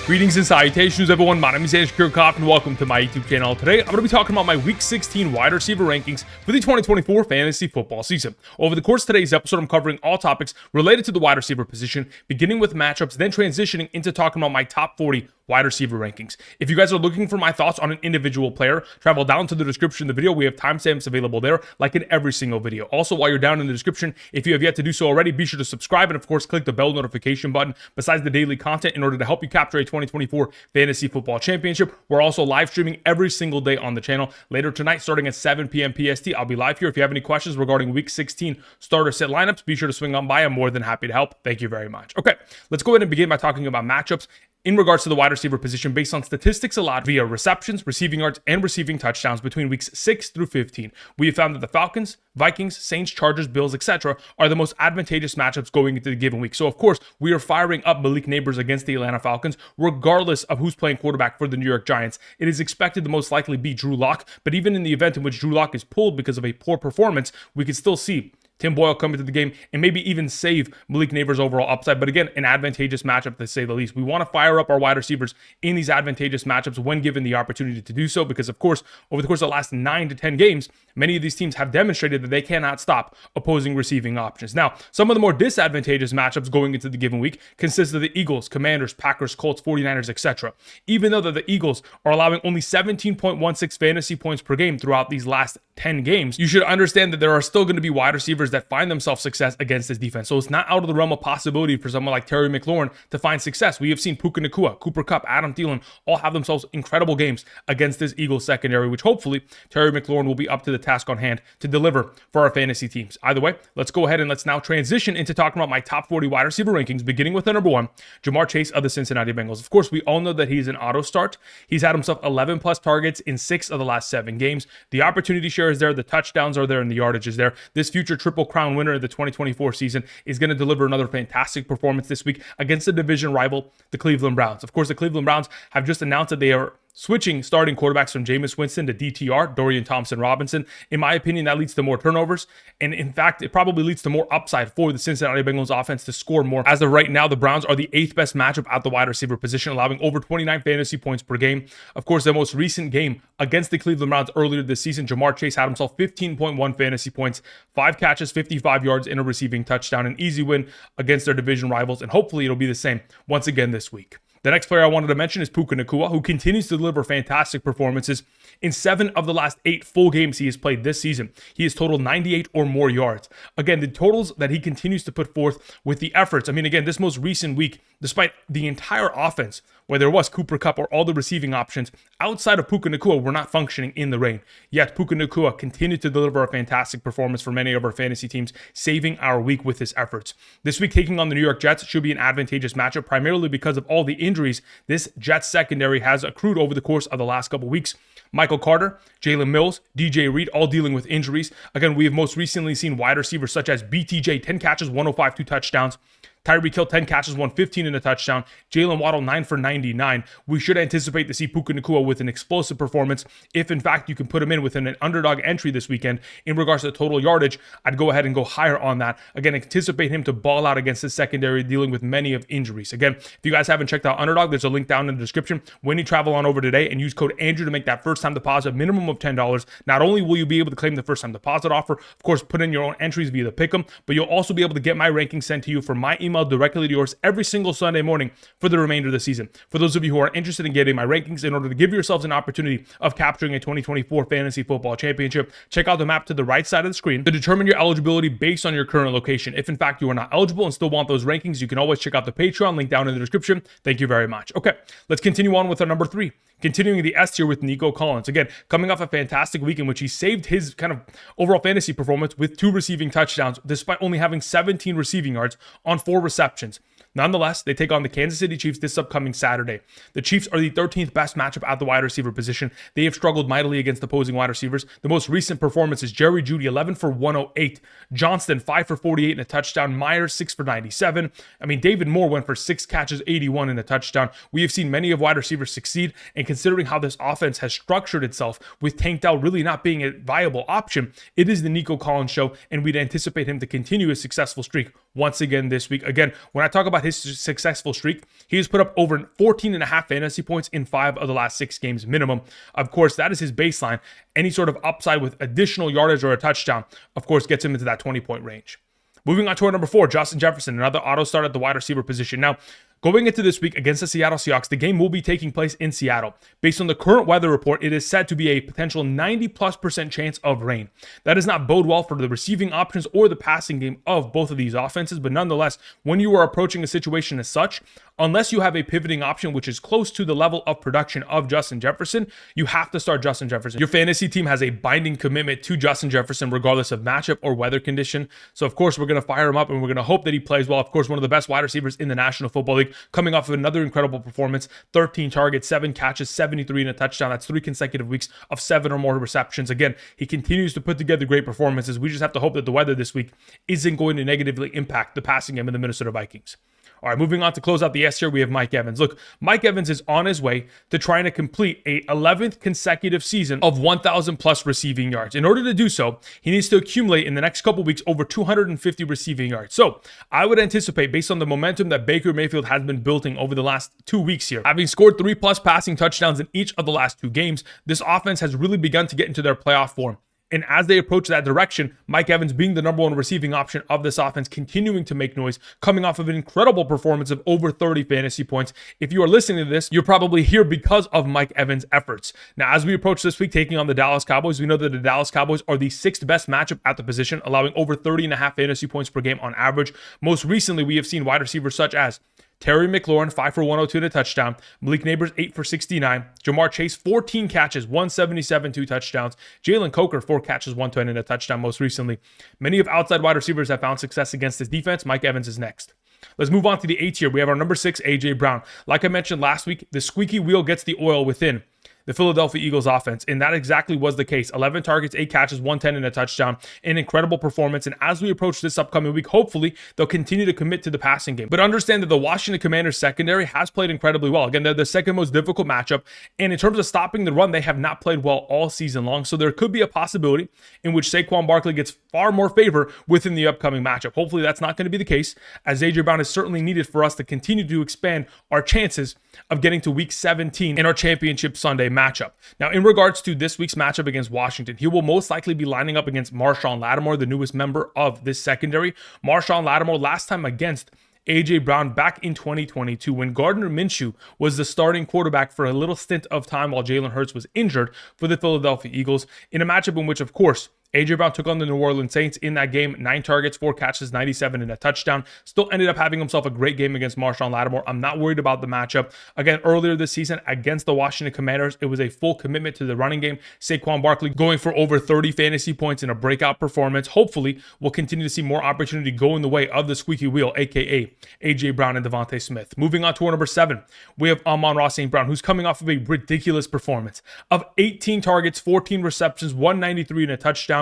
Greetings and salutations, everyone. My name is Jauan Jennings, and welcome to my YouTube channel. Today, I'm going to be talking about my Week 16 wide receiver rankings for the 2024 fantasy football season. Over the course of today's episode, I'm covering all topics related to the wide receiver position, beginning with matchups, then transitioning into talking about my top 40 wide receiver rankings. If you guys are looking for my thoughts on an individual player, travel down to the description of the video. We have timestamps available there, like in every single video. Also, while you're down in the description, if you have yet to do so already, be sure to subscribe and, of course, click the bell notification button besides the daily content in order to help you capture a 2024 fantasy football championship. We're also live streaming every single day on the channel. Later tonight, starting at 7 p.m. PST, I'll be live here. If you have any questions regarding Week 16 starter set lineups, be sure to swing on by. I'm more than happy to help. Thank you very much. Okay, let's go ahead and begin by talking about matchups in regards to the wide receiver position based on statistics allowed via receptions, receiving yards, and receiving touchdowns between weeks 6 through 15. We have found that the Falcons, Vikings, Saints, Chargers, Bills, etc. are the most advantageous matchups going into the given week. So, of course, we are firing up Malik Nabers against the Atlanta Falcons, regardless of who's playing quarterback for the New York Giants. It is expected to most likely be Drew Lock, but even in the event in which Drew Lock is pulled because of a poor performance, we could still see Tim Boyle come into the game and maybe even save Malik Nabers' overall upside. But again, an advantageous matchup to say the least. We want to fire up our wide receivers in these advantageous matchups when given the opportunity to do so, because of course, over the course of the last 9 to 10 games, many of these teams have demonstrated that they cannot stop opposing receiving options. Now, some of the more disadvantageous matchups going into the given week consist of the Eagles, Commanders, Packers, Colts, 49ers, etc. Even though the Eagles are allowing only 17.16 fantasy points per game throughout these last 10 games, you should understand that there are still going to be wide receivers that find themselves success against this defense. So it's not out of the realm of possibility for someone like Terry McLaurin to find success. We have seen Puka Nacua, Cooper Kupp, Adam Thielen all have themselves incredible games against this Eagles secondary, which hopefully Terry McLaurin will be up to the task on hand to deliver for our fantasy teams. Either way, let's go ahead and let's now transition into talking about my top 40 wide receiver rankings, beginning with the number 1, Ja'Marr Chase of the Cincinnati Bengals. Of course, we all know that he's an auto start. He's had himself 11 plus targets in 6 of the last 7 games. The opportunity share is there, the touchdowns are there, and the yardage is there. This future Triple Crown winner of the 2024 season is going to deliver another fantastic performance this week against the division rival, the Cleveland Browns. Of course, the Cleveland Browns have just announced that they are switching starting quarterbacks from Jameis Winston to DTR, Dorian Thompson-Robinson. In my opinion, that leads to more turnovers. And in fact, it probably leads to more upside for the Cincinnati Bengals offense to score more. As of right now, the Browns are the 8th best matchup at the wide receiver position, allowing over 29 fantasy points per game. Of course, their most recent game against the Cleveland Browns earlier this season, Ja'Marr Chase had himself 15.1 fantasy points, 5 catches, 55 yards, and a receiving touchdown. An easy win against their division rivals, and hopefully it'll be the same once again this week. The next player I wanted to mention is Puka Nacua, who continues to deliver fantastic performances. In 7 of the last 8 full games he has played this season, he has totaled 98 or more yards. Again, the totals that he continues to put forth with the efforts. I mean, again, this most recent week, despite the entire offense, whether it was Cooper Kupp or all the receiving options, outside of Puka Nacua, were not functioning in the rain. Yet Puka Nacua continued to deliver a fantastic performance for many of our fantasy teams, saving our week with his efforts. This week, taking on the New York Jets should be an advantageous matchup, primarily because of all the injuries this Jets secondary has accrued over the course of the last couple weeks. Michael Carter, Jalen Mills, DJ Reed, all dealing with injuries. Again, we have most recently seen wide receivers such as BTJ, 10 catches, 105, 2 touchdowns. Tyreek Hill, 10 catches, 115 in a touchdown. Jalen Waddle, 9 for 99. We should anticipate to see Puka Nacua with an explosive performance. If, in fact, you can put him in within an underdog entry this weekend in regards to total yardage, I'd go ahead and go higher on that. Again, anticipate him to ball out against the secondary, dealing with many of injuries. Again, if you guys haven't checked out Underdog, there's a link down in the description. When you travel on over today and use code Andrew to make that first-time deposit, minimum of $10, not only will you be able to claim the first-time deposit offer, of course, put in your own entries via the Pick'em, but you'll also be able to get my rankings sent to you from my email directly to yours every single Sunday morning for the remainder of the season. For those of you who are interested in getting my rankings in order to give yourselves an opportunity of capturing a 2024 fantasy football championship, check out the map to the right side of the screen to determine your eligibility based on your current location. If in fact you are not eligible and still want those rankings, you can always check out the Patreon link down in the description. Thank you very much. Okay, let's continue on with our number 3. Continuing the S tier with Nico Collins. Again, coming off a fantastic week in which he saved his kind of overall fantasy performance with 2 receiving touchdowns, despite only having 17 receiving yards on 4 receptions. Nonetheless, they take on the Kansas City Chiefs this upcoming Saturday. The Chiefs are the 13th best matchup at the wide receiver position. They have struggled mightily against opposing wide receivers. The most recent performance is Jerry Jeudy, 11 for 108. Johnston, 5 for 48 and a touchdown. Myers, 6 for 97. I mean, David Moore went for 6 catches, 81 and a touchdown. We have seen many of wide receivers succeed, and considering how this offense has structured itself, with Tank Dell really not being a viable option, it is the Nico Collins show, and we'd anticipate him to continue his successful streak once again this week. Again, when I talk about his successful streak, he has put up over 14.5 fantasy points in 5 of the last 6 games minimum. Of course, that is his baseline. Any sort of upside with additional yardage or a touchdown, of course, gets him into that 20-point range. Moving on to our number 4, Justin Jefferson, another auto start at the wide receiver position. Now, going into this week against the Seattle Seahawks, the game will be taking place in Seattle. Based on the current weather report, it is said to be a potential 90+% chance of rain. That does not bode well for the receiving options or the passing game of both of these offenses, but nonetheless, when you are approaching a situation as such, unless you have a pivoting option which is close to the level of production of Justin Jefferson, you have to start Justin Jefferson. Your fantasy team has a binding commitment to Justin Jefferson regardless of matchup or weather condition. So of course, we're going to fire him up and we're going to hope that he plays well. Of course, one of the best wide receivers in the National Football League, coming off of another incredible performance, 13 targets, 7 catches, 73 and a touchdown. That's 3 consecutive weeks of 7 or more receptions. Again, he continues to put together great performances. We just have to hope that the weather this week isn't going to negatively impact the passing game of the Minnesota Vikings. All right, moving on to close out the S tier, we have Mike Evans. Look, Mike Evans is on his way to trying to complete a 11th consecutive season of 1,000 plus receiving yards. In order to do so, he needs to accumulate in the next couple weeks over 250 receiving yards. So I would anticipate, based on the momentum that Baker Mayfield has been building over the last 2 weeks here, having scored 3+ passing touchdowns in each of the last 2 games, this offense has really begun to get into their playoff form. And as they approach that direction, Mike Evans being the number 1 receiving option of this offense, continuing to make noise, coming off of an incredible performance of over 30 fantasy points. If you are listening to this, you're probably here because of Mike Evans' efforts. Now, as we approach this week taking on the Dallas Cowboys, we know that the Dallas Cowboys are the 6th best matchup at the position, allowing over 30.5 fantasy points per game on average. Most recently, we have seen wide receivers such as Terry McLaurin, 5 for 102 and a touchdown. Malik Nabers, 8 for 69. Jamar Chase, 14 catches, 177, 2 touchdowns. Jalen Coker, 4 catches, 120 and a touchdown most recently. Many of outside wide receivers have found success against this defense. Mike Evans is next. Let's move on to the A tier. We have our number 6, A.J. Brown. Like I mentioned last week, the squeaky wheel gets the oil within the Philadelphia Eagles offense, and that exactly was the case. 11 targets, 8 catches, 110 and a touchdown, an incredible performance. And as we approach this upcoming week, hopefully they'll continue to commit to the passing game. But understand that the Washington Commanders secondary has played incredibly well. Again, they're the second most difficult matchup, and in terms of stopping the run, they have not played well all season long. So there could be a possibility in which Saquon Barkley gets far more favor within the upcoming matchup. Hopefully that's not going to be the case, as A.J. Brown is certainly needed for us to continue to expand our chances of getting to week 17 in our championship Sunday matchup. Now, in regards to this week's matchup against Washington, he will most likely be lining up against Marshawn Lattimore, the newest member of this secondary. Marshawn Lattimore, last time against A.J. Brown back in 2022 when Gardner Minshew was the starting quarterback for a little stint of time while Jalen Hurts was injured for the Philadelphia Eagles, in a matchup in which, of course, A.J. Brown took on the New Orleans Saints in that game, 9 targets, 4 catches, 97 and a touchdown. Still ended up having himself a great game against Marshawn Lattimore. I'm not worried about the matchup. Again, earlier this season against the Washington Commanders, it was a full commitment to the running game. Saquon Barkley going for over 30 fantasy points in a breakout performance. Hopefully, we'll continue to see more opportunity go in the way of the squeaky wheel, aka A.J. Brown and DeVonta Smith. Moving on to our number 7, we have Amon-Ra St. Brown, who's coming off of a ridiculous performance of 18 targets, 14 receptions, 193 and a touchdown.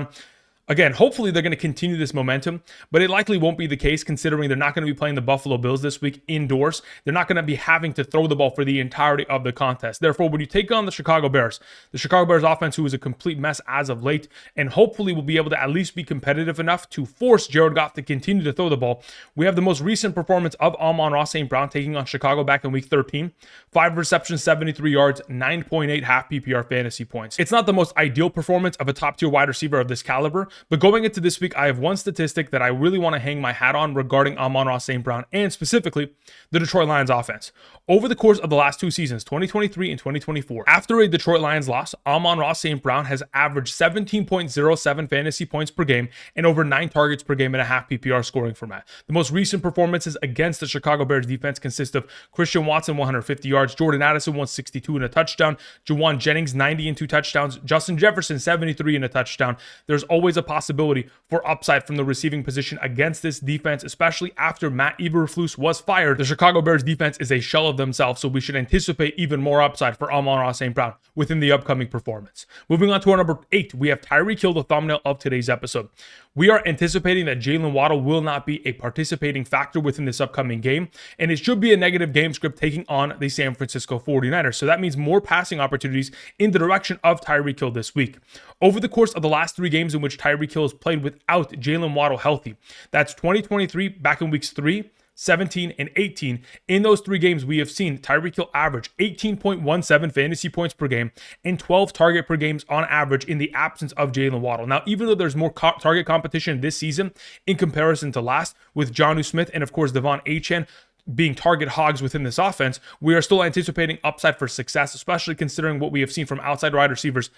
Again, hopefully they're going to continue this momentum, but it likely won't be the case considering they're not going to be playing the Buffalo Bills this week indoors. They're not going to be having to throw the ball for the entirety of the contest. Therefore, when you take on the Chicago Bears offense, who is a complete mess as of late, and hopefully will be able to at least be competitive enough to force Jared Goff to continue to throw the ball, we have the most recent performance of Amon-Ra St. Brown taking on Chicago back in week 13. 5 receptions, 73 yards, 9.8 half PPR fantasy points. It's not the most ideal performance of a top-tier wide receiver of this caliber, but going into this week, I have one statistic that I really want to hang my hat on regarding Amon-Ra St. Brown and specifically the Detroit Lions offense. Over the course of the last 2 seasons, 2023 and 2024, after a Detroit Lions loss, Amon-Ra St. Brown has averaged 17.07 fantasy points per game and over 9 targets per game in a half PPR scoring format. The most recent performances against the Chicago Bears defense consist of Christian Watson, 150 yards, Jordan Addison, 162 and a touchdown, Jauan Jennings, 90 and 2 touchdowns, Justin Jefferson, 73 and a touchdown. There's always a possibility for upside from the receiving position against this defense, especially after Matt Eberflus was fired. The Chicago Bears defense is a shell of themselves, so we should anticipate even more upside for Amon-Ra St. Brown within the upcoming performance. Moving on to our number 8, we have Tyreek Hill, the thumbnail of today's episode. We are anticipating that Jalen Waddle will not be a participating factor within this upcoming game, and it should be a negative game script taking on the San Francisco 49ers. So that means more passing opportunities in the direction of Tyreek Hill this week. Over the course of the last 3 games in which Tyreek Hill has played without Jalen Waddle healthy, that's 2023 back in weeks 3, 17, and 18. In those 3 games, we have seen Tyreek Hill average 18.17 fantasy points per game and 12 target per games on average in the absence of Jalen Waddle. Now, even though there's more target competition this season in comparison to last, with Jauan Smith and of course DeVonta St being target hogs within this offense, we are still anticipating upside for success, especially considering what we have seen from outside wide receivers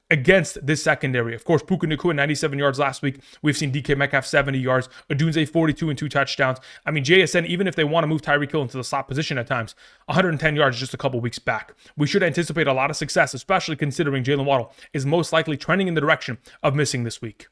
against this secondary. Of course, Puka Nacua 97 yards last week. We've seen DK Metcalf 70 yards, Odunze 42 and 2 touchdowns. I mean, JSN, even if they want to move Tyreek Hill into the slot position at times, 110 yards just a couple weeks back. We should anticipate a lot of success, especially considering Jalen Waddle is most likely trending in the direction of missing this week.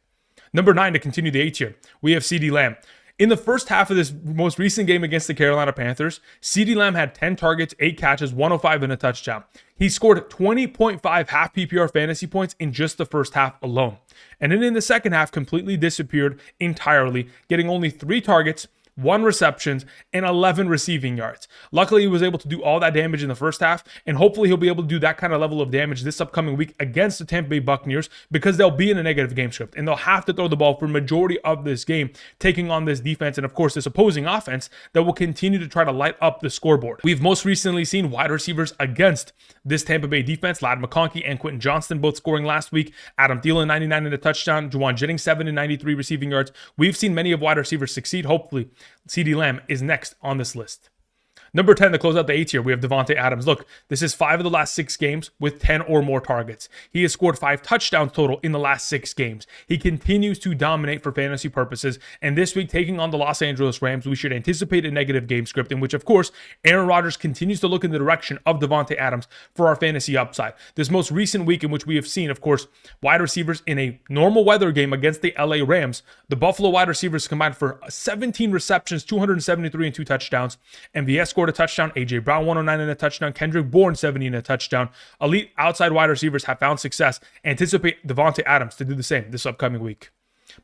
Number 9, to continue the A tier, we have CeeDee Lamb. In the first half of this most recent game against the Carolina Panthers, CeeDee Lamb had 10 targets, 8 catches, 105 and a touchdown. He scored 20.5 half PPR fantasy points in just the first half alone. And then in the second half, completely disappeared entirely, getting only 3 targets, 1 receptions, and 11 receiving yards. Luckily, he was able to do all that damage in the first half, and hopefully he'll be able to do that kind of level of damage this upcoming week against the Tampa Bay Buccaneers, because they'll be in a negative game script, and they'll have to throw the ball for majority of this game, taking on this defense and, of course, this opposing offense that will continue to try to light up the scoreboard. We've most recently seen wide receivers against this Tampa Bay defense, McConkey and Quentin Johnston both scoring last week, Adam Thielen 99 and a touchdown, Jauan Jennings 7 and 93 receiving yards. We've seen many of wide receivers succeed. Hopefully, CeeDee Lamb is next on this list. Number 10, to close out the A tier, we have Davante Adams. Look, this is 5 of the last 6 games with 10 or more targets. He has scored 5 touchdowns total in the last 6 games. He continues to dominate for fantasy purposes, and this week, taking on the Los Angeles Rams, we should anticipate a negative game script in which, of course, Aaron Rodgers continues to look in the direction of Davante Adams for our fantasy upside. This most recent week in which we have seen, of course, wide receivers in a normal weather game against the LA Rams, the Buffalo wide receivers combined for 17 receptions, 273 and 2 touchdowns. MVS scored a touchdown, AJ Brown 109 and a touchdown, Kendrick Bourne 70 and a touchdown. Elite outside wide receivers have found success. Anticipate Davante Adams to do the same this upcoming week.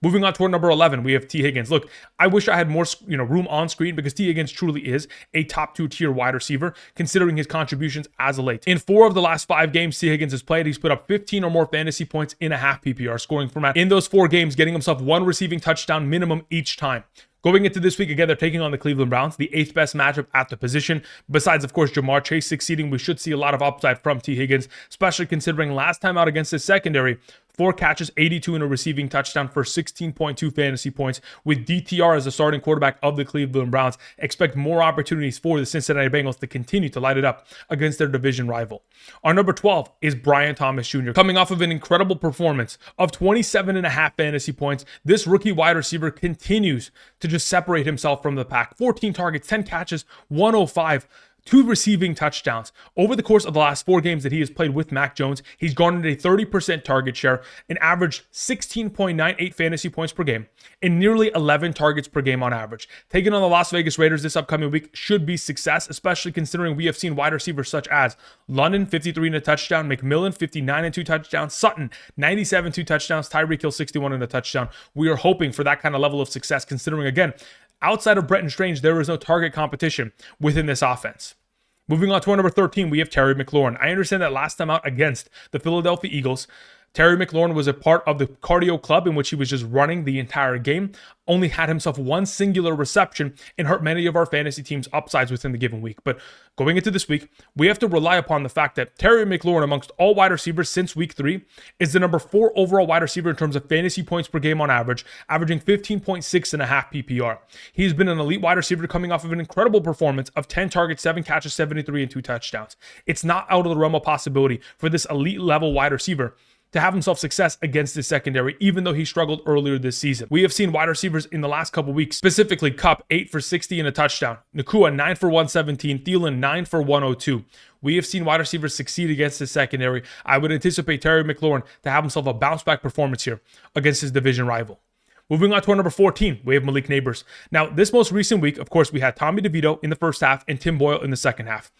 Moving on to our number 11, we have T. Higgins. Look, I wish I had more room on screen, because T. Higgins truly is a top 2 tier wide receiver, considering his contributions as of late. In 4 of the last 5 games T. Higgins has played, he's put up 15 or more fantasy points in a half PPR scoring format. In those 4 games, getting himself 1 receiving touchdown minimum each time. Going into this week, again, they're taking on the Cleveland Browns, the 8th best matchup at the position. Besides, of course, Jamar Chase succeeding, we should see a lot of upside from T. Higgins, especially considering last time out against his secondary, 4 catches, 82 and a receiving touchdown for 16.2 fantasy points. With DTR as the starting quarterback of the Cleveland Browns, expect more opportunities for the Cincinnati Bengals to continue to light it up against their division rival. Our number 12 is Brian Thomas Jr. Coming off of an incredible performance of 27.5 fantasy points, this rookie wide receiver continues to just separate himself from the pack. 14 targets, 10 catches, 105. 2 receiving touchdowns. Over the course of the last 4 games that he has played with Mac Jones, he's garnered a 30% target share, an average 16.98 fantasy points per game, and nearly 11 targets per game on average. Taking on the Las Vegas Raiders this upcoming week should be success, especially considering we have seen wide receivers such as London, 53 and a touchdown, McMillan, 59 and 2 touchdowns, Sutton, 97, 2 touchdowns, Tyreek Hill, 61 and a touchdown. We are hoping for that kind of level of success, considering, again, outside of Bretton Strange, there is no target competition within this offense. Moving on to our number 13, we have Terry McLaurin. I understand that last time out against the Philadelphia Eagles, Terry McLaurin was a part of the cardio club in which he was just running the entire game, only had himself 1 singular reception, and hurt many of our fantasy teams' upsides within the given week. But going into this week, we have to rely upon the fact that Terry McLaurin, amongst all wide receivers since week 3, is the number 4 overall wide receiver in terms of fantasy points per game on average, averaging 15.6 and a half PPR. He's been an elite wide receiver coming off of an incredible performance of 10 targets, 7 catches, 73 and 2 touchdowns. It's not out of the realm of possibility for this elite level wide receiver to have himself success against his secondary, even though he struggled earlier this season. We have seen wide receivers in the last couple weeks, specifically Kupp, 8 for 60 and a touchdown, Nacua, 9 for 117, Thielen, 9 for 102. We have seen wide receivers succeed against his secondary. I would anticipate Terry McLaurin to have himself a bounce back performance here against his division rival. Moving on to our number 14, we have Malik Nabers. Now, this most recent week, of course, we had Tommy DeVito in the first half and Tim Boyle in the second half.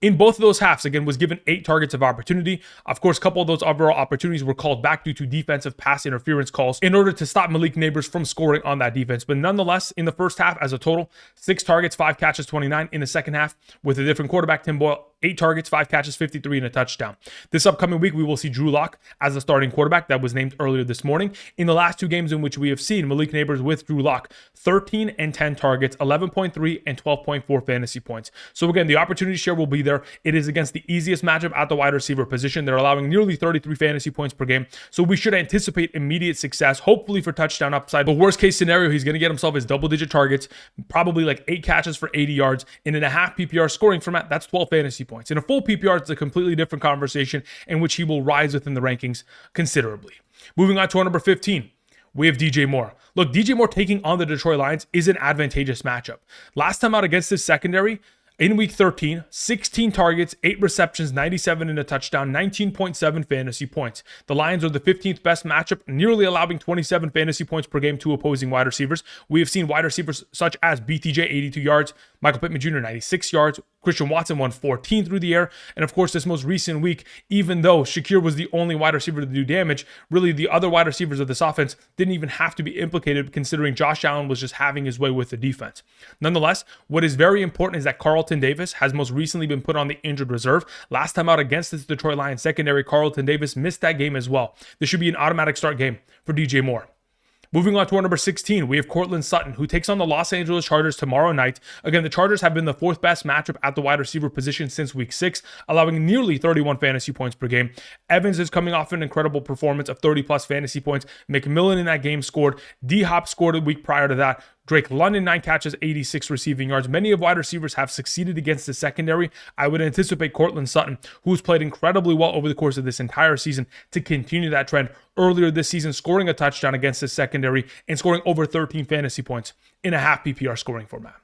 In both of those halves, again, was given 8 targets of opportunity. Of course, a couple of those overall opportunities were called back due to defensive pass interference calls in order to stop Malik Nabers from scoring on that defense. But nonetheless, in the first half, as a total, 6 targets, 5 catches, 29. In the second half, with a different quarterback, Tim Boyle, 8 targets, 5 catches, 53 and a touchdown. This upcoming week, we will see Drew Lock as the starting quarterback that was named earlier this morning. In the last 2 games in which we have seen Malik Nabers with Drew Lock, 13 and 10 targets, 11.3 and 12.4 fantasy points. So again, the opportunity share will be there. It is against the easiest matchup at the wide receiver position. They're allowing nearly 33 fantasy points per game. So we should anticipate immediate success, hopefully for touchdown upside. But worst case scenario, he's going to get himself his double-digit targets, probably like 8 catches for 80 yards. In a half PPR scoring format, that's 12 fantasy points. In a full PPR, it's a completely different conversation in which he will rise within the rankings considerably. Moving on to our number 15. We have DJ Moore. Look, DJ Moore taking on the Detroit Lions is an advantageous matchup. Last time out against this secondary, in week 13, 16 targets, 8 receptions, 97 and a touchdown, 19.7 fantasy points. The Lions are the 15th best matchup, nearly allowing 27 fantasy points per game to opposing wide receivers. We have seen wide receivers such as BTJ, 82 yards, Michael Pittman Jr., 96 yards, Christian Watson, 114 through the air. And of course, this most recent week, even though Shakir was the only wide receiver to do damage, really the other wide receivers of this offense didn't even have to be implicated, considering Josh Allen was just having his way with the defense. Nonetheless, what is very important is that Carlton Davis has most recently been put on the injured reserve. Last time out against this Detroit Lions secondary, Carlton Davis missed that game as well. This should be an automatic start game for DJ Moore. Moving on to our number 16, we have Courtland Sutton, who takes on the Los Angeles Chargers tomorrow night. Again, the Chargers have been the 4th best matchup at the wide receiver position since week 6, allowing nearly 31 fantasy points per game. Evans is coming off an incredible performance of 30-plus fantasy points. McMillan in that game scored. D-Hop scored a week prior to that. Drake London, 9 catches, 86 receiving yards. Many of wide receivers have succeeded against the secondary. I would anticipate Courtland Sutton, who's played incredibly well over the course of this entire season, to continue that trend. Earlier this season, scoring a touchdown against the secondary and scoring over 13 fantasy points in a half PPR scoring format.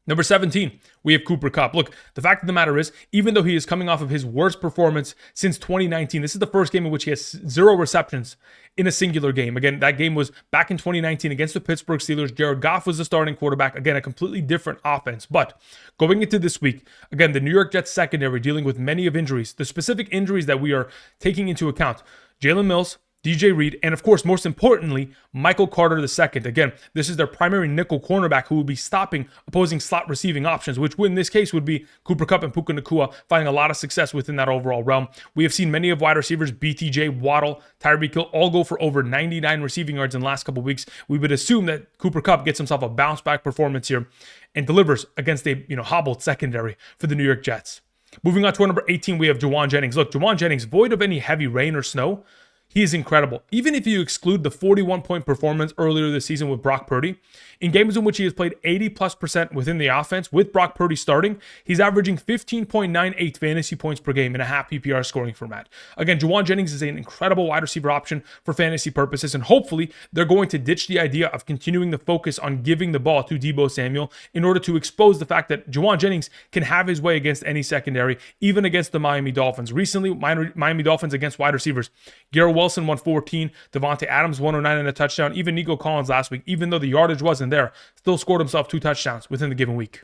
Number 17, we have Cooper Kupp. Look, the fact of the matter is, even though he is coming off of his worst performance since 2019, this is the first game in which he has 0 receptions in a singular game. Again, that game was back in 2019 against the Pittsburgh Steelers. Jared Goff was the starting quarterback. Again, a completely different offense. But going into this week, again, the New York Jets secondary dealing with many of injuries. The specific injuries that we are taking into account: Jalen Mills, DJ Reed, and of course, most importantly, Michael Carter II. Again, this is their primary nickel cornerback who will be stopping opposing slot receiving options, which in this case would be Cooper Kupp and Puka Nacua, finding a lot of success within that overall realm. We have seen many of wide receivers, BTJ, Waddle, Tyreek Hill, all go for over 99 receiving yards in the last couple of weeks. We would assume that Cooper Kupp gets himself a bounce back performance here and delivers against a hobbled secondary for the New York Jets. Moving on to our number 18, we have Jauan Jennings. Look, Jauan Jennings, void of any heavy rain or snow, he is incredible. Even if you exclude the 41-point performance earlier this season with Brock Purdy, in games in which he has played 80+% within the offense with Brock Purdy starting, he's averaging 15.98 fantasy points per game in a half PPR scoring format. Again, Jauan Jennings is an incredible wide receiver option for fantasy purposes, and hopefully they're going to ditch the idea of continuing the focus on giving the ball to Deebo Samuel in order to expose the fact that Jauan Jennings can have his way against any secondary, even against the Miami Dolphins. Recently, Miami Dolphins against wide receivers: Garrett Wilson, 114, Davante Adams, 109 and a touchdown. Even Nico Collins last week, even though the yardage wasn't there, still scored himself 2 touchdowns within the given week.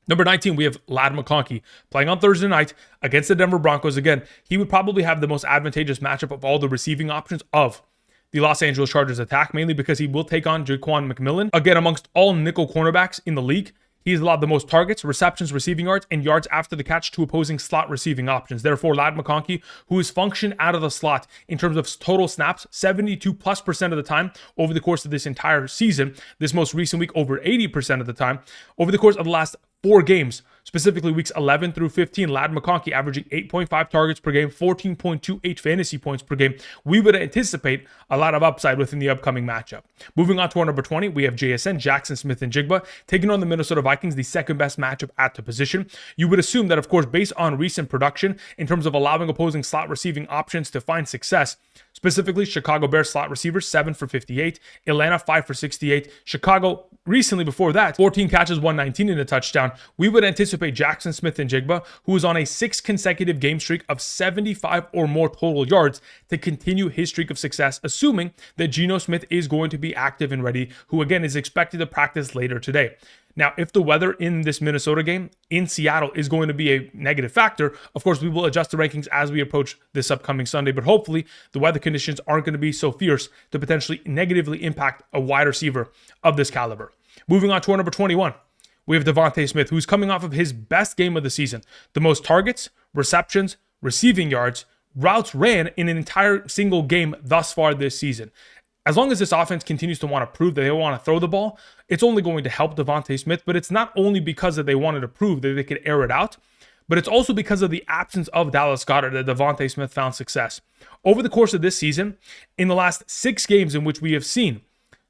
Number 19, we have Ladd McConkey playing on Thursday night against the Denver Broncos. Again, he would probably have the most advantageous matchup of all the receiving options of the Los Angeles Chargers attack, mainly because he will take on Jaquan McMillan. Again, amongst all nickel cornerbacks in the league, he's allowed the most targets, receptions, receiving yards, and yards after the catch to opposing slot receiving options. Therefore, Ladd McConkey, who has functioned out of the slot in terms of total snaps 72+% of the time over the course of this entire season, this most recent week over 80% of the time, over the course of the last 4 games, specifically weeks 11 through 15, Ladd McConkey averaging 8.5 targets per game, 14.28 fantasy points per game. We would anticipate a lot of upside within the upcoming matchup. Moving on to our number 20, we have JSN, Jaxon Smith-Njigba, taking on the Minnesota Vikings, the second best matchup at the position. You would assume that, of course, based on recent production in terms of allowing opposing slot receiving options to find success, specifically Chicago Bears slot receivers, 7 for 58, Atlanta, 5 for 68, Chicago recently before that, 14 catches, 119 and a touchdown. We would anticipate Jaxon Smith-Njigba, who is on a 6 consecutive game streak of 75 or more total yards, to continue his streak of success, assuming that Geno Smith is going to be active and ready, who again is expected to practice later today. Now, if the weather in this Minnesota game in Seattle is going to be a negative factor, of course, we will adjust the rankings as we approach this upcoming Sunday, but hopefully the weather conditions aren't going to be so fierce to potentially negatively impact a wide receiver of this caliber. Moving on to our number 21. we have DeVonta Smith, who's coming off of his best game of the season. The most targets, receptions, receiving yards, routes ran in an entire single game thus far this season. As long as this offense continues to want to prove that they want to throw the ball, it's only going to help DeVonta Smith, but it's not only because that they wanted to prove that they could air it out, but it's also because of the absence of Dallas Goedert that DeVonta Smith found success. Over the course of this season, in the last 6 games in which we have seen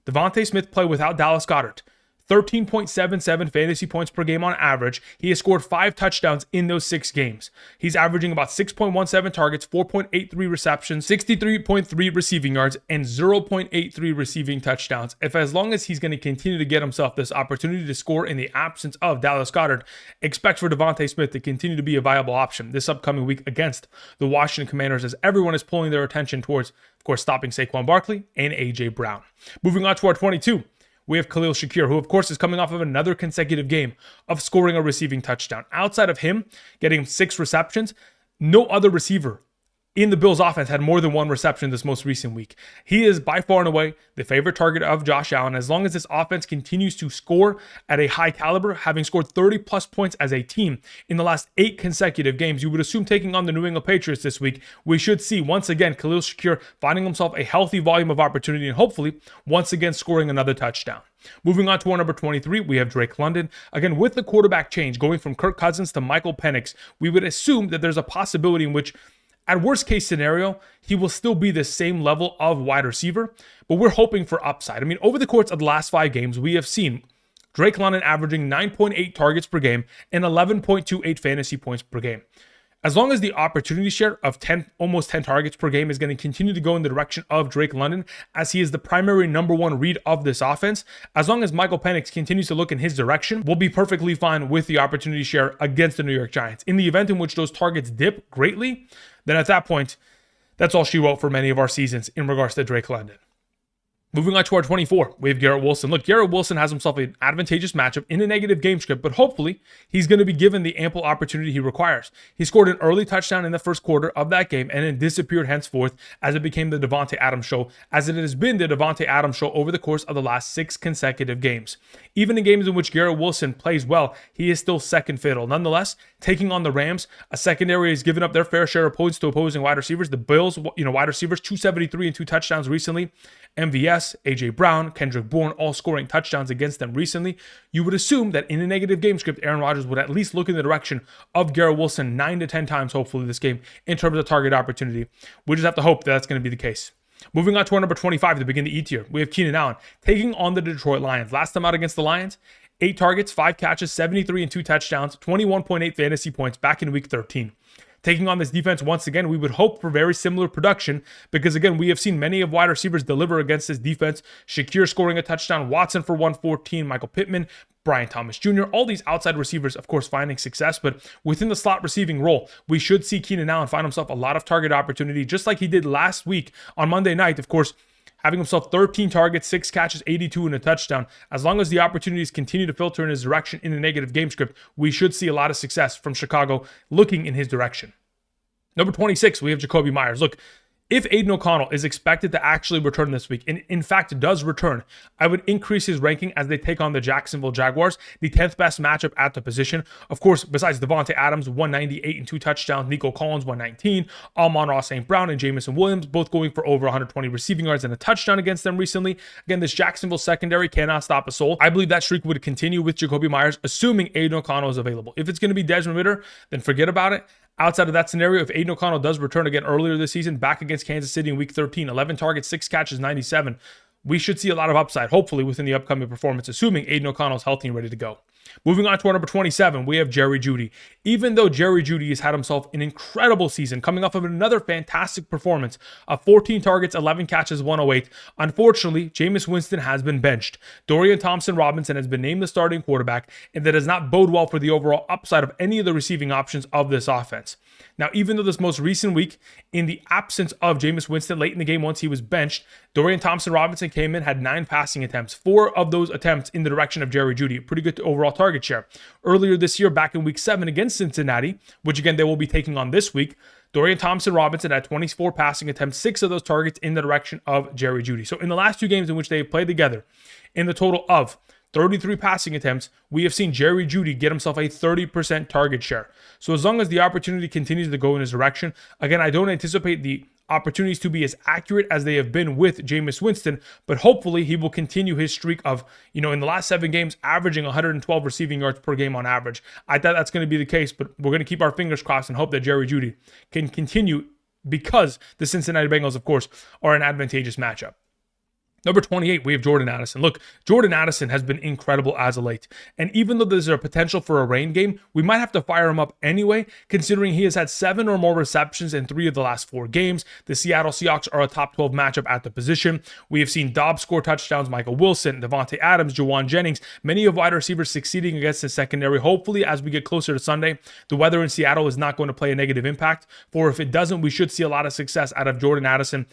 DeVonta Smith play without Dallas Goedert, 13.77 fantasy points per game on average. He has scored 5 touchdowns in those 6 games. He's averaging about 6.17 targets, 4.83 receptions, 63.3 receiving yards, and 0.83 receiving touchdowns. As long as he's going to continue to get himself this opportunity to score in the absence of Dallas Goedert, expect for DeVonta Smith to continue to be a viable option this upcoming week against the Washington Commanders, as everyone is pulling their attention towards, of course, stopping Saquon Barkley and A.J. Brown. Moving on to our 22. We have Khalil Shakir, who, of course, is coming off of another consecutive game of scoring a receiving touchdown. Outside of him getting 6 receptions, no other receiver in the Bills offense had more than 1 reception this most recent week. He is by far and away the favorite target of Josh Allen. As long as this offense continues to score at a high caliber, having scored 30 plus points as a team in the last 8 consecutive games, you would assume taking on the New England Patriots this week, we should see once again Khalil Shakir finding himself a healthy volume of opportunity and hopefully once again scoring another touchdown. Moving on to our number 23, we have Drake London. Again, with the quarterback change going from Kirk Cousins to Michael Penix, we would assume that there's a possibility in which, at worst case scenario, he will still be the same level of wide receiver, but we're hoping for upside. I mean, over the course of the last 5 games, we have seen Drake London averaging 9.8 targets per game and 11.28 fantasy points per game. As long as the opportunity share of almost 10 targets per game is going to continue to go in the direction of Drake London, as he is the primary number 1 read of this offense, as long as Michael Penix continues to look in his direction, we'll be perfectly fine with the opportunity share against the New York Giants. In the event in which those targets dip greatly, then at that point, that's all she wrote for many of our seasons in regards to Drake London. Moving on to our 24, we have Garrett Wilson. Look, Garrett Wilson has himself an advantageous matchup in a negative game script, but hopefully he's going to be given the ample opportunity he requires. He scored an early touchdown in the first quarter of that game and then disappeared henceforth as it became the Davante Adams show, as it has been the Davante Adams show over the course of the last 6 consecutive games. Even in games in which Garrett Wilson plays well, he is still second fiddle. Nonetheless, taking on the Rams, a secondary has given up their fair share of points to opposing wide receivers. The Bills, wide receivers, 273 and 2 touchdowns recently. MVS, A.J. Brown, Kendrick Bourne, all scoring touchdowns against them recently. You would assume that in a negative game script, Aaron Rodgers would at least look in the direction of Garrett Wilson 9 to 10 times, hopefully, this game in terms of target opportunity. We just have to hope that that's going to be the case. Moving on to our number 25 to begin the E tier, we have Keenan Allen taking on the Detroit Lions. Last time out against the Lions, 8 targets, 5 catches, 73 and 2 touchdowns, 21.8 fantasy points back in week 13. Taking on this defense once again, we would hope for very similar production because, again, we have seen many of wide receivers deliver against this defense. Shakir scoring a touchdown, Watson for 114, Michael Pittman, Brian Thomas Jr., all these outside receivers, of course, finding success, but within the slot receiving role, we should see Keenan Allen find himself a lot of target opportunity, just like he did last week on Monday night, of course, having himself 13 targets, 6 catches, 82 and a touchdown. As long as the opportunities continue to filter in his direction in the negative game script, we should see a lot of success from Chicago looking in his direction. Number 26, we have Jakobi Meyers. Look, if Aiden O'Connell is expected to actually return this week, and in fact does return, I would increase his ranking as they take on the Jacksonville Jaguars, the 10th best matchup at the position. Of course, besides Davante Adams, 198 and 2 touchdowns, Nico Collins, 119, Amon-Ra St. Brown and Jameson Williams, both going for over 120 receiving yards and a touchdown against them recently. Again, this Jacksonville secondary cannot stop a soul. I believe that streak would continue with Jakobi Meyers, assuming Aiden O'Connell is available. If it's going to be Desmond Ridder, then forget about it. Outside of that scenario, if Aiden O'Connell does return again earlier this season, back against Kansas City in week 13, 11 targets, 6 catches, 97, we should see a lot of upside, hopefully, within the upcoming performance, assuming Aiden O'Connell is healthy and ready to go. Moving on to our number 27, we have Jerry Jeudy. Even though Jerry Jeudy has had himself an incredible season, coming off of another fantastic performance of 14 targets, 11 catches, 108, unfortunately, Jameis Winston has been benched. Dorian Thompson-Robinson has been named the starting quarterback, and that does not bode well for the overall upside of any of the receiving options of this offense. Now, even though this most recent week, in the absence of Jameis Winston late in the game once he was benched, Dorian Thompson-Robinson came in, had 9 passing attempts, 4 of those attempts in the direction of Jerry Jeudy. Pretty good overall target share. Earlier this year, back in week 7 against Cincinnati, which again they will be taking on this week, Dorian Thompson-Robinson had 24 passing attempts, 6 of those targets in the direction of Jerry Jeudy. So in the last 2 games in which they have played together, in the total of 33 passing attempts, we have seen Jerry Jeudy get himself a 30% target share. So as long as the opportunity continues to go in his direction, again, I don't anticipate the opportunities to be as accurate as they have been with Jameis Winston, but hopefully he will continue his streak of, in the last 7 games, averaging 112 receiving yards per game on average. I thought that's going to be the case, but we're going to keep our fingers crossed and hope that Jerry Jeudy can continue, because the Cincinnati Bengals, of course, are an advantageous matchup. Number 28, we have Jordan Addison. Look, Jordan Addison has been incredible as of late. And even though there's a potential for a rain game, we might have to fire him up anyway, considering he has had 7 or more receptions in 3 of the last 4 games. The Seattle Seahawks are a top 12 matchup at the position. We have seen Doubs score touchdowns, Michael Wilson, Davante Adams, Jauan Jennings, many of wide receivers succeeding against the secondary. Hopefully, as we get closer to Sunday, the weather in Seattle is not going to play a negative impact. For if it doesn't, we should see a lot of success out of Jordan Addison,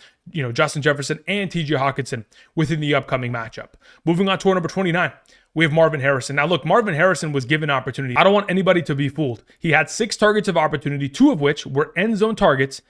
Justin Jefferson, and TJ Hawkinson within the upcoming matchup. Moving on to our number 29, we have Marvin Harrison. Now look, Marvin Harrison was given opportunity. I don't want anybody to be fooled. He had 6 targets of opportunity, 2 of which were end zone targets,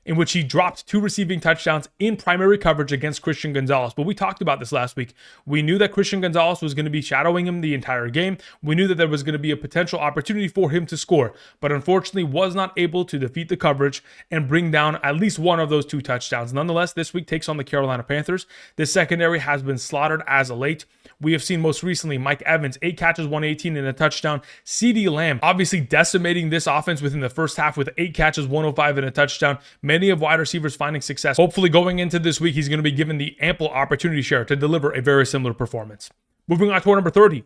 in which he dropped 2 receiving touchdowns in primary coverage against Christian Gonzalez. But we talked about this last week. We knew that Christian Gonzalez was going to be shadowing him the entire game. We knew that there was going to be a potential opportunity for him to score, but unfortunately was not able to defeat the coverage and bring down at least one of those 2 touchdowns. Nonetheless, this week takes on the Carolina Panthers. The secondary has been slaughtered as of late. We have seen most recently Mike Evans, 8 catches, 118 and a touchdown. CeeDee Lamb obviously decimating this offense within the first half with 8 catches, 105 and a touchdown. Many of wide receivers finding success. Hopefully going into this week, he's going to be given the ample opportunity share to deliver a very similar performance. Moving on to our number 30.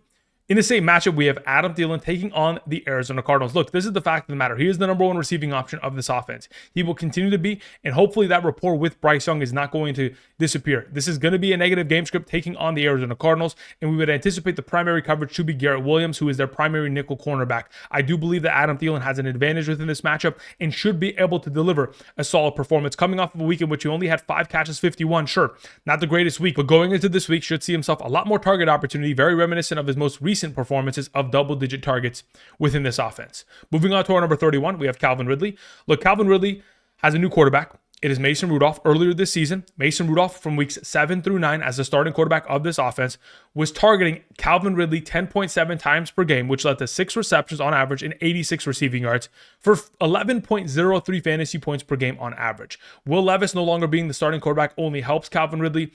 In the same matchup, we have Adam Thielen taking on the Arizona Cardinals. Look, this is the fact of the matter. He is the number 1 receiving option of this offense. He will continue to be, and hopefully that rapport with Bryce Young is not going to disappear. This is going to be a negative game script taking on the Arizona Cardinals, and we would anticipate the primary coverage to be Garrett Williams, who is their primary nickel cornerback. I do believe that Adam Thielen has an advantage within this matchup and should be able to deliver a solid performance. Coming off of a week in which he only had 5 catches, 51, sure, not the greatest week, but going into this week should see himself a lot more target opportunity, very reminiscent of his most recent performances of double-digit targets within this offense. Moving on to our number 31, we have Calvin Ridley. Look, Calvin Ridley has a new quarterback. It is Mason Rudolph. Earlier this season, Mason Rudolph from weeks 7 through 9 as the starting quarterback of this offense was targeting Calvin Ridley 10.7 times per game, which led to 6 receptions on average and 86 receiving yards for 11.03 fantasy points per game on average. Will Levis no longer being the starting quarterback only helps Calvin Ridley.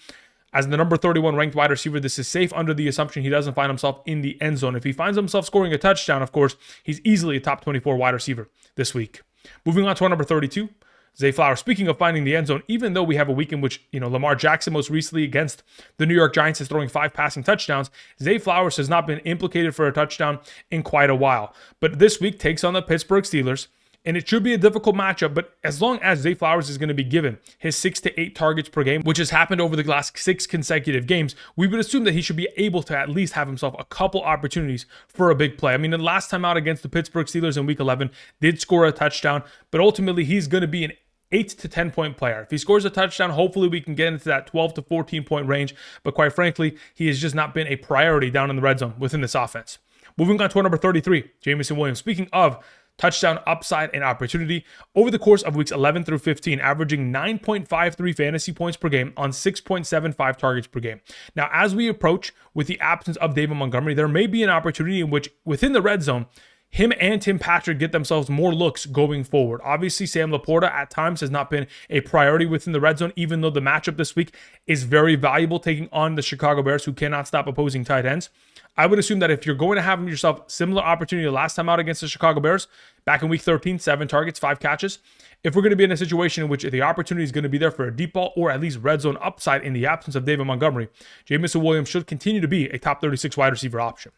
As the number 31 ranked wide receiver, this is safe under the assumption he doesn't find himself in the end zone. If he finds himself scoring a touchdown, of course, he's easily a top 24 wide receiver this week. Moving on to our number 32, Zay Flowers. Speaking of finding the end zone, even though we have a week in which, Lamar Jackson most recently against the New York Giants is throwing 5 passing touchdowns, Zay Flowers has not been implicated for a touchdown in quite a while. But this week takes on the Pittsburgh Steelers. And it should be a difficult matchup, but as long as Zay Flowers is going to be given his 6 to 8 targets per game, which has happened over the last 6 consecutive games, we would assume that he should be able to at least have himself a couple opportunities for a big play. I mean, the last time out against the Pittsburgh Steelers in Week 11, did score a touchdown, but ultimately he's going to be an 8 to 10 point player. If he scores a touchdown, hopefully we can get into that 12 to 14 point range, but quite frankly, he has just not been a priority down in the red zone within this offense. Moving on to our number 33, Jameson Williams. Speaking of touchdown upside and opportunity, over the course of weeks 11 through 15, averaging 9.53 fantasy points per game on 6.75 targets per game. Now, as we approach with the absence of David Montgomery, there may be an opportunity in which within the red zone, him and Tim Patrick get themselves more looks going forward. Obviously, Sam Laporta at times has not been a priority within the red zone, even though the matchup this week is very valuable, taking on the Chicago Bears, who cannot stop opposing tight ends. I would assume that if you're going to have yourself similar opportunity last time out against the Chicago Bears, back in week 13, 7 targets, 5 catches, if we're going to be in a situation in which the opportunity is going to be there for a deep ball or at least red zone upside in the absence of David Montgomery, Jameson Williams should continue to be a top 36 wide receiver option.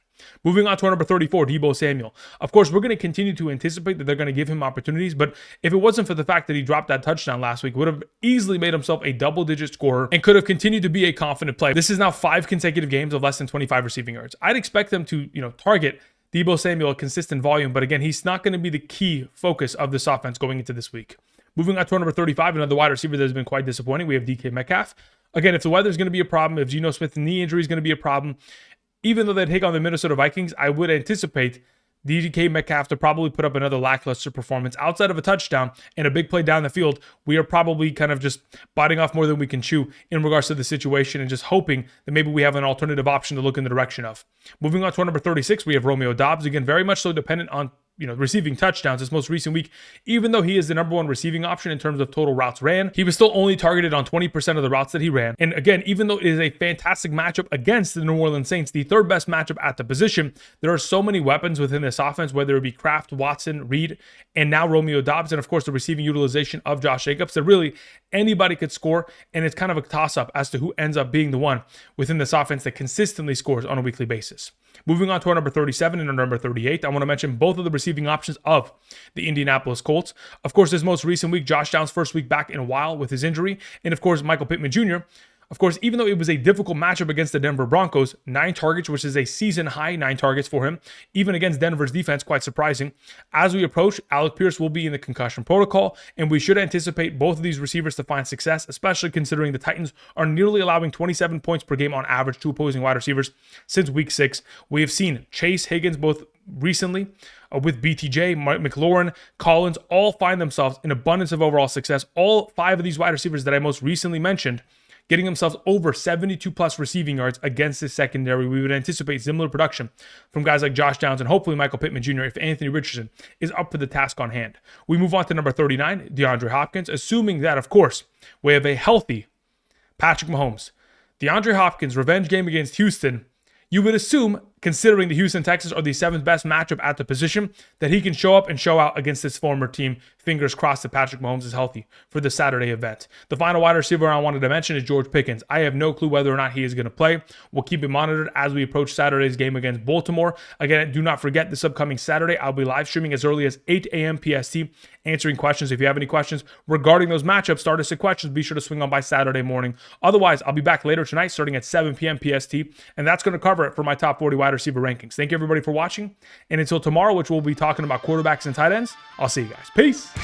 Moving on to our number 34, Deebo Samuel. Of course, we're going to continue to anticipate that they're going to give him opportunities, but if it wasn't for the fact that he dropped that touchdown last week, would have easily made himself a double-digit scorer and could have continued to be a confident play. This is now 5 consecutive games of less than 25 receiving yards. I'd expect them to, target Deebo Samuel a consistent volume, but again, he's not going to be the key focus of this offense going into this week. Moving on to our number 35, another wide receiver that has been quite disappointing, we have DK Metcalf. Again, if the weather is going to be a problem, if Geno Smith's knee injury is going to be a problem, even though they take on the Minnesota Vikings, I would anticipate DK Metcalf to probably put up another lackluster performance outside of a touchdown and a big play down the field. We are probably kind of just biting off more than we can chew in regards to the situation and just hoping that maybe we have an alternative option to look in the direction of. Moving on to our number 36, we have Romeo Doubs. Again, very much so dependent on receiving touchdowns this most recent week. Even though he is the number one receiving option in terms of total routes ran, he was still only targeted on 20% of the routes that he ran. And again, even though it is a fantastic matchup against the New Orleans Saints, the third best matchup at the position, there are so many weapons within this offense, whether it be Kraft, Watson, Reed, and now Romeo Doubs, and of course the receiving utilization of Josh Jacobs, that really anybody could score, and it's kind of a toss-up as to who ends up being the one within this offense that consistently scores on a weekly basis. Moving on to our number 37 and our number 38, I want to mention both of the receiving options of the Indianapolis Colts. Of course, this most recent week, Josh Downs' first week back in a while with his injury, and of course, Michael Pittman Jr., of course, even though it was a difficult matchup against the Denver Broncos, 9 targets, which is a season high 9 targets for him, even against Denver's defense, quite surprising. As we approach, Alec Pierce will be in the concussion protocol, and we should anticipate both of these receivers to find success, especially considering the Titans are nearly allowing 27 points per game on average to opposing wide receivers since week 6. We have seen Chase, Higgins, both recently with BTJ, McLaurin, Collins, all find themselves in abundance of overall success. All 5 of these wide receivers that I most recently mentioned getting themselves over 72 plus receiving yards against this secondary. We would anticipate similar production from guys like Josh Downs and hopefully Michael Pittman Jr. if Anthony Richardson is up for the task on hand. We move on to number 39, DeAndre Hopkins, assuming that, of course, we have a healthy Patrick Mahomes. DeAndre Hopkins, revenge game against Houston. You would assume, considering the Houston Texans are the 7th best matchup at the position, that he can show up and show out against this former team. Fingers crossed that Patrick Mahomes is healthy for the Saturday event. The final wide receiver I wanted to mention is George Pickens. I have no clue whether or not he is going to play. We'll keep it monitored as we approach Saturday's game against Baltimore. Again, do not forget this upcoming Saturday, I'll be live streaming as early as 8 a.m. PST, answering questions. If you have any questions regarding those matchups, start questions, be sure to swing on by Saturday morning. Otherwise, I'll be back later tonight starting at 7 p.m. PST, and that's going to cover it for my top 40 wide receiver rankings. Thank you everybody for watching, and until tomorrow, which we'll be talking about quarterbacks and tight ends, I'll see you guys. Peace.